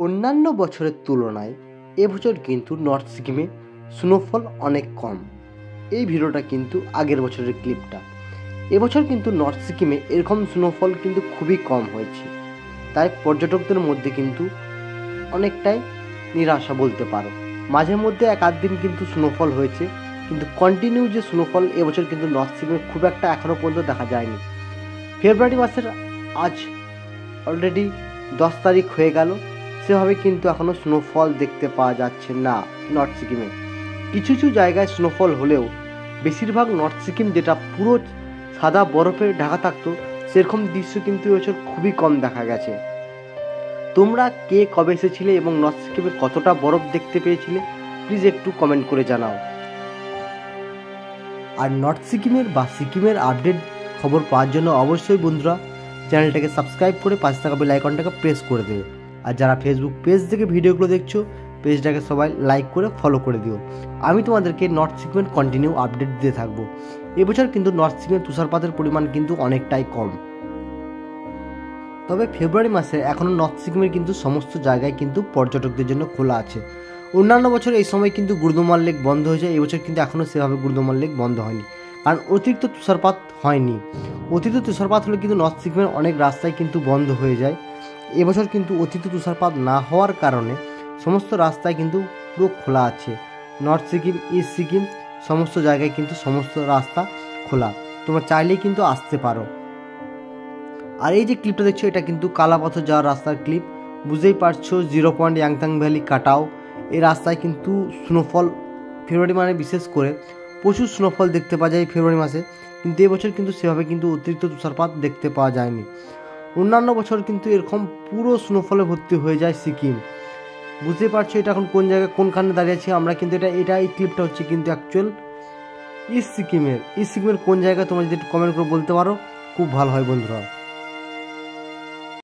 অন্যান্য বছরের তুলনায় এবছর কিন্তু নর্থ সিকিমে স্নোফল অনেক কম। এই ভিডিওটা কিন্তু আগের বছরের ক্লিপটা। এবছর কিন্তু নর্থ সিকিমে এরকম স্নোফল কিন্তু খুবই কম হয়েছে, তাই পর্যটকদের মধ্যে কিন্তু অনেকটাই নিরাশা বলতে পারো। মাঝে মধ্যে এক আধ দিন কিন্তু স্নোফল হয়েছে, কিন্তু কন্টিনিউ যে স্নোফল এবছর কিন্তু নর্থ সিকিমে খুব একটা এখনও পর্যন্ত দেখা যায়নি। ফেব্রুয়ারি মাসের আজ অলরেডি 10 তারিখ হয়ে গেল, সেভাবে কিন্তু এখনও স্নোফল দেখতে পাওয়া যাচ্ছে না নর্থ সিকিমে। কিছু কিছু জায়গায় স্নোফল হলেও বেশিরভাগ নর্থ সিকিম যেটা পুরো সাদা বরফে ঢাকা থাকতো, সেরকম দৃশ্য কিন্তু এবছর খুবই কম দেখা গেছে। তোমরা কে কবে এসেছিলে এবং নর্থ সিকিমে কতটা বরফ দেখতে পেয়েছিলে প্লিজ একটু কমেন্ট করে জানাও। আর নর্থ সিকিমের বা সিকিমের আপডেট খবর পাওয়ার জন্য অবশ্যই বন্ধুরা চ্যানেলটাকে সাবস্ক্রাইব করে পাশে থাকা বেল আইকনটাকে প্রেস করে দেবে। আর যারা ফেসবুক পেজ থেকে ভিডিওগুলো দেখছো, পেজটাকে সবাই লাইক করে ফলো করে দিও। আমি তোমাদেরকে নর্থ সিকিমের কন্টিনিউ আপডেট দিয়ে থাকবো। এবছর কিন্তু নর্থ সিকিমের তুষারপাতের পরিমাণ কিন্তু অনেকটাই কম। তবে ফেব্রুয়ারি মাসে এখনও নর্থ সিকিমের কিন্তু সমস্ত জায়গায় কিন্তু পর্যটকদের জন্য খোলা আছে। অন্যান্য বছর এই সময় কিন্তু গুরুদমাল লেক বন্ধ হয়ে যায়, এবছর কিন্তু এখনও সেভাবে গুরুদমাল লেক বন্ধ হয়নি, কারণ অতিরিক্ত তুষারপাত হয়নি। অতিরিক্ত তুষারপাত হলে কিন্তু নর্থ সিকিমের অনেক রাস্তায় কিন্তু বন্ধ হয়ে যায়। এবছর কিন্তু অতিরিক্ত তুষারপাত না হওয়ার কারণে সমস্ত রাস্তায় কিন্তু পুরো খোলা আছে। নর্থ সিকিম, ইস্ট সিকিম সমস্ত জায়গায় কিন্তু সমস্ত রাস্তা খোলা, তোমরা চাইলেই কিন্তু আসতে পারো। আর এই যে ক্লিপটা দেখছো, এটা কিন্তু কালাপাথর যাওয়ার রাস্তার ক্লিপ। বুঝতেই পারছো 0 পয়েন্ট ইয়াংথাং ভ্যালি কাটাও, এই রাস্তায় কিন্তু স্নোফল ফেব্রুয়ারি মানে বিশেষ করে প্রচুর স্নোফল দেখতে পাওয়া যায় ফেব্রুয়ারি মাসে, কিন্তু এবছর কিন্তু সেভাবে কিন্তু অতিরিক্ত তুষারপাত দেখতে পাওয়া যায়নি। অন্যান্য বছর কিন্তু এরকম পুরো স্নোফলে ভর্তি হয়ে যায় সিকিম। বুঝতেই পারছো এটা এখন কোন জায়গায় কোনখানে দাঁড়িয়ে আছি আমরা, কিন্তু এই ক্লিপটা হচ্ছে কিন্তু অ্যাকচুয়াল ইস্ট সিকিমের কোন জায়গায়, তোমরা যদি একটু কমেন্ট করে বলতে পারো খুব ভালো হয় বন্ধুরা।